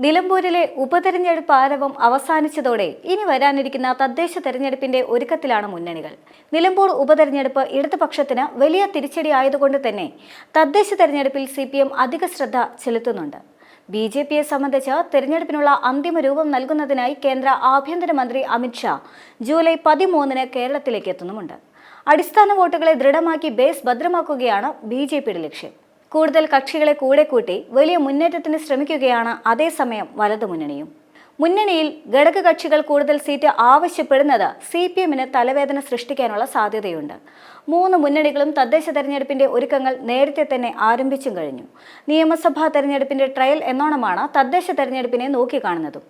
നിലമ്പൂരിലെ ഉപതെരഞ്ഞെടുപ്പ് ആരവം അവസാനിച്ചതോടെ ഇനി വരാനിരിക്കുന്ന തദ്ദേശ തെരഞ്ഞെടുപ്പിന്റെ ഒരുക്കത്തിലാണ് മുന്നണികൾ. നിലമ്പൂർ ഉപതെരഞ്ഞെടുപ്പ് ഇടതുപക്ഷത്തിന് വലിയ തിരിച്ചടി ആയതുകൊണ്ട് തന്നെ തദ്ദേശ തെരഞ്ഞെടുപ്പിൽ CPM അധിക ശ്രദ്ധ ചെലുത്തുന്നുണ്ട്. BJPയെ സംബന്ധിച്ച് തെരഞ്ഞെടുപ്പിനുള്ള അന്തിമ രൂപം നൽകുന്നതിനായി കേന്ദ്ര ആഭ്യന്തരമന്ത്രി അമിത് ഷാ ജൂലൈ 13-ന് കേരളത്തിലേക്ക് എത്തുന്നുമുണ്ട്. അടിസ്ഥാന വോട്ടുകളെ ദൃഢമാക്കി ബേസ് ഭദ്രമാക്കുകയാണ് BJPയുടെ ലക്ഷ്യം. കൂടുതൽ കക്ഷികളെ കൂടെ കൂട്ടി വലിയ മുന്നേറ്റത്തിന് ശ്രമിക്കുകയാണ് അതേസമയം വലതുമുന്നണിയും. മുന്നണിയിൽ ഘടകകക്ഷികൾ കൂടുതൽ സീറ്റ് ആവശ്യപ്പെടുന്നത് CPMന് തലവേദന സൃഷ്ടിക്കാനുള്ള സാധ്യതയുണ്ട്. 3 മുന്നണികളും തദ്ദേശ തെരഞ്ഞെടുപ്പിന്റെ ഒരുക്കങ്ങൾ നേരത്തെ തന്നെ ആരംഭിച്ചും കഴിഞ്ഞു. നിയമസഭാ തെരഞ്ഞെടുപ്പിന്റെ ട്രയൽ എന്നോണമാണ് തദ്ദേശ തെരഞ്ഞെടുപ്പിനെ നോക്കിക്കാണുന്നതും.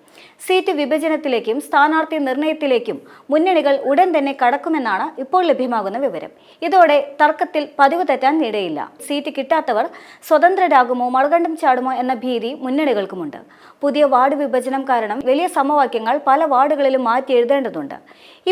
സീറ്റ് വിഭജനത്തിലേക്കും സ്ഥാനാർത്ഥി നിർണയത്തിലേക്കും മുന്നണികൾ ഉടൻ തന്നെ കടക്കുമെന്നാണ് ഇപ്പോൾ ലഭ്യമാകുന്ന വിവരം. ഇതോടെ തർക്കത്തിൽ പതിവ് തെറ്റാൻ ഇടയില്ല. സീറ്റ് കിട്ടാത്തവർ സ്വതന്ത്രരാകുമോ മറുകണ്ഠം ചാടുമോ എന്ന ഭീതി മുന്നണികൾക്കുമുണ്ട്. പുതിയ വാർഡ് വിഭജനം കാരണം വലിയ സമവാക്യങ്ങൾ പല വാർഡുകളിലും മാറ്റി എഴുതേണ്ടതുണ്ട്.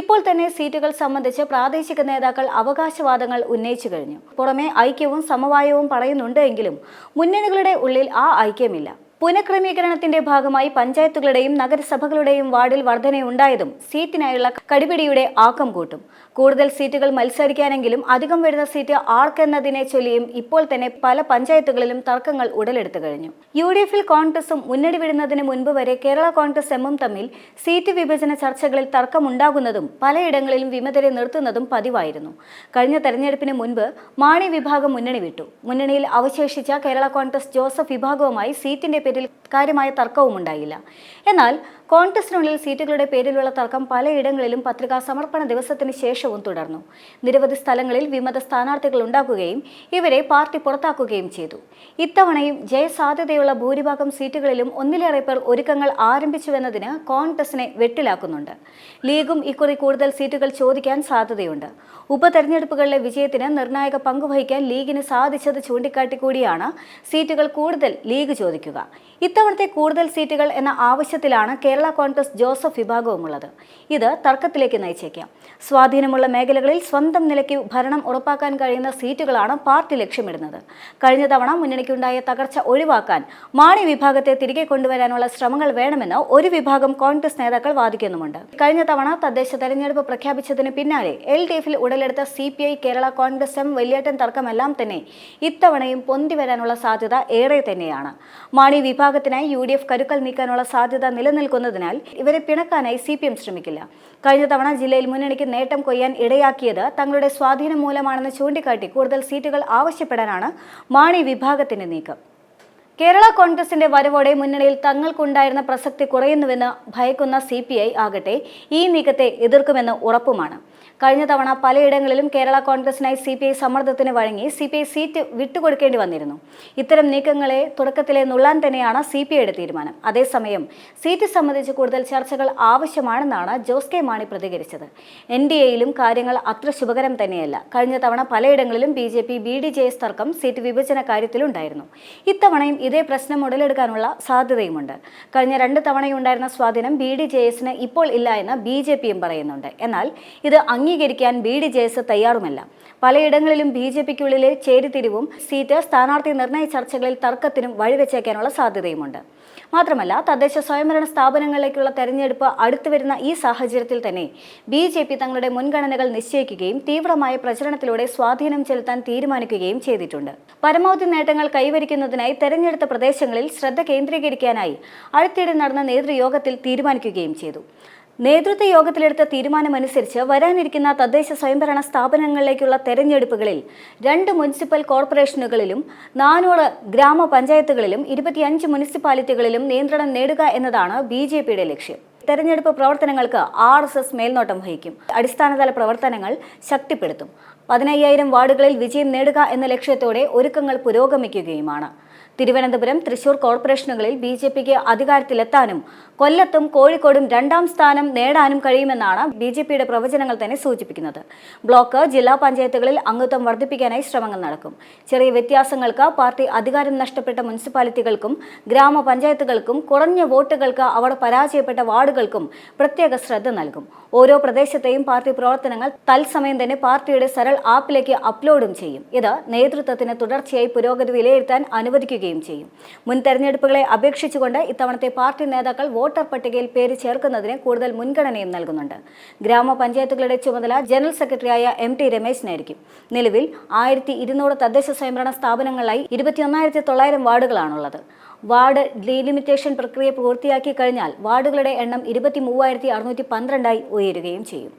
ഇപ്പോൾ തന്നെ സീറ്റുകൾ സംബന്ധിച്ച് പ്രാദേശിക നേതാക്കൾ അവകാശവാദങ്ങൾ ഉന്നയിച്ചു കഴിഞ്ഞു. പുറമെ ഐക്യവും സമവായവും പറയുന്നുണ്ട് എങ്കിലും മുന്നണികളുടെ ഉള്ളിൽ ആ ഐക്യമില്ല. പുനഃക്രമീകരണത്തിന്റെ ഭാഗമായി പഞ്ചായത്തുകളുടെയും നഗരസഭകളുടെയും വാർഡിൽ വർധനയുണ്ടായതും സീറ്റിനായുള്ള കടിപിടിയുടെ ആക്കം കൂട്ടും. കൂടുതൽ സീറ്റുകൾ മത്സരിക്കാനെങ്കിലും അധികം വരുന്ന സീറ്റ് ആർക്കെന്നതിനെ ചൊല്ലിയും ഇപ്പോൾ തന്നെ പല പഞ്ചായത്തുകളിലും തർക്കങ്ങൾ ഉടലെടുത്തു കഴിഞ്ഞു. UDFൽ കോൺഗ്രസും മുന്നണി വിടുന്നതിന് മുൻപ് വരെ കേരള കോൺഗ്രസ് എമ്മും തമ്മിൽ സീറ്റ് വിഭജന ചർച്ചകളിൽ തർക്കമുണ്ടാകുന്നതും പലയിടങ്ങളിലും വിമതരെ നിർത്തുന്നതും പതിവായിരുന്നു. കഴിഞ്ഞ തെരഞ്ഞെടുപ്പിന് മുൻപ് മാണി വിഭാഗം മുന്നണി വിട്ടു. മുന്നണിയിൽ അവശേഷിച്ച കേരള കോൺഗ്രസ് ജോസഫ് വിഭാഗവുമായി സീറ്റിന്റെ പേരിൽ കാര്യമായ തർക്കവും ഉണ്ടായില്ല. എന്നാൽ കോൺഗ്രസിനുള്ളിൽ സീറ്റുകളുടെ പേരിലുള്ള തർക്കം പലയിടങ്ങളിലും പത്രികാ സമർപ്പണ ദിവസത്തിന് ശേഷവും തുടർന്നു. നിരവധി സ്ഥലങ്ങളിൽ വിമത സ്ഥാനാർത്ഥികൾ ഉണ്ടാക്കുകയും ഇവരെ പാർട്ടി പുറത്താക്കുകയും ചെയ്തു. ഇത്തവണയും ജയസാധ്യതയുള്ള ഭൂരിഭാഗം സീറ്റുകളിലും ഒന്നിലേറെ പേർ ഒരുക്കങ്ങൾ ആരംഭിച്ചുവെന്നതിന് കോൺഗ്രസിനെ വെട്ടിലാക്കുന്നുണ്ട്. ലീഗും ഇക്കുറി കൂടുതൽ സീറ്റുകൾ ചോദിക്കാൻ സാധ്യതയുണ്ട്. ഉപതെരഞ്ഞെടുപ്പുകളിലെ വിജയത്തിന് നിർണായക പങ്കുവഹിക്കാൻ ലീഗിന് സാധിച്ചത് ചൂണ്ടിക്കാട്ടിക്കൂടിയാണ് സീറ്റുകൾ കൂടുതൽ ലീഗ് ചോദിക്കുക. ഇത്തവണത്തെ കൂടുതൽ സീറ്റുകൾ എന്ന ആവശ്യത്തിലാണ് കേരള കോൺഗ്രസ് ജോസഫ് വിഭാഗവുമുള്ളത്. ഇത് തർക്കത്തിലേക്ക് നയിച്ചേക്കാം. സ്വാധീനമുള്ള മേഖലകളിൽ സ്വന്തം നിലയ്ക്ക് ഭരണം ഉറപ്പാക്കാൻ കഴിയുന്ന സീറ്റുകളാണ് പാർട്ടി ലക്ഷ്യമിടുന്നത്. കഴിഞ്ഞ തവണ മുന്നണിക്കുണ്ടായ തകർച്ച ഒഴിവാക്കാൻ മാണി വിഭാഗത്തെ തിരികെ കൊണ്ടുവരാനുള്ള ശ്രമങ്ങൾ വേണമെന്ന് ഒരു വിഭാഗം കോൺഗ്രസ് നേതാക്കൾ വാദിക്കുന്നുമുണ്ട്. കഴിഞ്ഞ തവണ തദ്ദേശ തെരഞ്ഞെടുപ്പ് പ്രഖ്യാപിച്ചതിന് പിന്നാലെ LDFൽ ഉടലെടുത്ത CPI കേരള കോൺഗ്രസ് എം വലിയേട്ടൻ തർക്കമെല്ലാം തന്നെ ഇത്തവണയും പൊന്തി വരാനുള്ള സാധ്യത ഏറെ തന്നെയാണ്. മാണി വിഭാഗത്തിനായി UDF കരുക്കൾ നീക്കാനുള്ള സാധ്യത നിലനിൽക്കുന്നതിനാൽ ഇവരെ പിണക്കാനായി CPM ശ്രമിക്കില്ല. കഴിഞ്ഞ തവണ ജില്ലയിൽ മുന്നണിക്ക് നേട്ടം കൊയ്യാൻ ഇടയാക്കിയത് തങ്ങളുടെ സ്വാധീനം മൂലമാണെന്ന് ചൂണ്ടിക്കാട്ടി കൂടുതൽ സീറ്റുകൾ ആവശ്യപ്പെടാനാണ് മാണി വിഭാഗത്തിന്റെ നീക്കം. കേരള കോൺഗ്രസിന്റെ വരവോടെ മുന്നണിയിൽ തങ്ങൾക്കുണ്ടായിരുന്ന പ്രസക്തി കുറയുന്നുവെന്ന് ഭയക്കുന്ന CPI ആകട്ടെ ഈ നീക്കത്തെ എതിർക്കുമെന്ന് ഉറപ്പുമാണ്. കഴിഞ്ഞ തവണ പലയിടങ്ങളിലും കേരള കോൺഗ്രസിനായി CPI സമ്മർദ്ദത്തിന് വഴങ്ങി CPI സീറ്റ് വിട്ടുകൊടുക്കേണ്ടി വന്നിരുന്നു. ഇത്തരം നീക്കങ്ങളെ തുടക്കത്തിലെ നുള്ളാൻ തന്നെയാണ് CPIയുടെ തീരുമാനം. അതേസമയം സീറ്റ് സംബന്ധിച്ച് കൂടുതൽ ചർച്ചകൾ ആവശ്യമാണെന്നാണ് ജോസ് കെ മാണി പ്രതികരിച്ചത്. NDAയിലും കാര്യങ്ങൾ അത്ര ശുഭകരം തന്നെയല്ല. കഴിഞ്ഞ തവണ പലയിടങ്ങളിലും BJP BDJS തർക്കം സീറ്റ് വിഭജന കാര്യത്തിലുണ്ടായിരുന്നു. ഇത്തവണയും ഇതേ പ്രശ്നം ഉടലെടുക്കാനുള്ള സാധ്യതയുമുണ്ട്. കഴിഞ്ഞ 2 തവണയുണ്ടായിരുന്ന സ്വാധീനം BDJSന് ഇപ്പോൾ ഇല്ല എന്ന് BJPയും പറയുന്നുണ്ട്. എന്നാൽ ഇത് അംഗീകരിക്കാൻ BDJS തയ്യാറുമല്ല. പലയിടങ്ങളിലും BJPക്കുള്ളിലെ ചേരിതിരിവും സീറ്റ് സ്ഥാനാർത്ഥി നിർണയ ചർച്ചകളിൽ തർക്കത്തിനും വഴിവെച്ചേക്കാനുള്ള സാധ്യതയുമുണ്ട്. മാത്രമല്ല തദ്ദേശ സ്വയംഭരണ സ്ഥാപനങ്ങളിലേക്കുള്ള തെരഞ്ഞെടുപ്പ് അടുത്തു വരുന്ന ഈ സാഹചര്യത്തിൽ തന്നെ BJP തങ്ങളുടെ മുൻഗണനകൾ നിശ്ചയിക്കുകയും തീവ്രമായ പ്രചരണത്തിലൂടെ സ്വാധീനം ചെലുത്താൻ തീരുമാനിക്കുകയും ചെയ്തിട്ടുണ്ട്. പരമാവധി നേട്ടങ്ങൾ കൈവരിക്കുന്നതിനായി തെരഞ്ഞെടുത്ത പ്രദേശങ്ങളിൽ ശ്രദ്ധ കേന്ദ്രീകരിക്കാനായി അടുത്തിടെ നടന്ന നേതൃയോഗത്തിൽ തീരുമാനിക്കുകയും ചെയ്തു. നേതൃത്വ യോഗത്തിലെടുത്ത തീരുമാനമനുസരിച്ച് വരാനിരിക്കുന്ന തദ്ദേശ സ്വയംഭരണ സ്ഥാപനങ്ങളിലേക്കുള്ള തെരഞ്ഞെടുപ്പുകളിൽ 2 മുനിസിപ്പൽ കോർപ്പറേഷനുകളിലും 400 ഗ്രാമപഞ്ചായത്തുകളിലും 25 മുനിസിപ്പാലിറ്റികളിലും നിയന്ത്രണം നേടുക എന്നതാണ് BJPയുടെ ലക്ഷ്യം. തെരഞ്ഞെടുപ്പ് പ്രവർത്തനങ്ങൾക്ക് RSS മേൽനോട്ടം വഹിക്കും. അടിസ്ഥാനതല പ്രവർത്തനങ്ങൾ ശക്തിപ്പെടുത്തും. 15,000 വാർഡുകളിൽ വിജയം നേടുക എന്ന ലക്ഷ്യത്തോടെ ഒരുക്കങ്ങൾ പുരോഗമിക്കുകയുമാണ്. തിരുവനന്തപുരം, തൃശൂർ കോർപ്പറേഷനുകളിൽ BJPക്ക് അധികാരത്തിലെത്താനും കൊല്ലത്തും കോഴിക്കോടും 2ാം സ്ഥാനം നേടാനും കഴിയുമെന്നാണ് BJPയുടെ പ്രവചനങ്ങൾ തന്നെ സൂചിപ്പിക്കുന്നത്. ബ്ലോക്ക്, ജില്ലാ പഞ്ചായത്തുകളിൽ അംഗത്വം വർദ്ധിപ്പിക്കാനായി ശ്രമങ്ങൾ നടക്കും. ചെറിയ വ്യത്യാസങ്ങൾക്ക് പാർട്ടി അധികാരം നഷ്ടപ്പെട്ട മുനിസിപ്പാലിറ്റികൾക്കും ഗ്രാമപഞ്ചായത്തുകൾക്കും കുറഞ്ഞ വോട്ടുകൾക്ക് അവർ പരാജയപ്പെട്ട വാർഡുകൾക്കും പ്രത്യേക ശ്രദ്ധ നൽകും. ഓരോ പ്രദേശത്തെയും പാർട്ടി പ്രവർത്തനങ്ങൾ തത്സമയം തന്നെ പാർട്ടിയുടെ സരൾ ആപ്പിലേക്ക് അപ്ലോഡും ചെയ്യും. ഇത് നേതൃത്വത്തിന് തുടർച്ചയായി പുരോഗതി വിലയിരുത്താൻ അനുവദിക്കുക കുറയുകയും ചെയ്യും. മുൻ തെരഞ്ഞെടുപ്പുകളെ അപേക്ഷിച്ചുകൊണ്ട് ഇത്തവണത്തെ പാർട്ടി നേതാക്കൾ വോട്ടർ പട്ടികയിൽ പേര് ചേർക്കുന്നതിന് കൂടുതൽ മുൻഗണനയും നൽകുന്നുണ്ട്. ഗ്രാമപഞ്ചായത്തുകളുടെ ചുമതല ജനറൽ സെക്രട്ടറിയായ MT രമേശിനായിരിക്കും. നിലവിൽ 1200 തദ്ദേശ സ്വയംഭരണ സ്ഥാപനങ്ങളിലായി 21,900 വാർഡുകളാണുള്ളത്. വാർഡ് ഡീലിമിറ്റേഷൻ പ്രക്രിയ പൂർത്തിയാക്കി കഴിഞ്ഞാൽ വാർഡുകളുടെ എണ്ണം 23,612 ഉയരുകയും ചെയ്യും.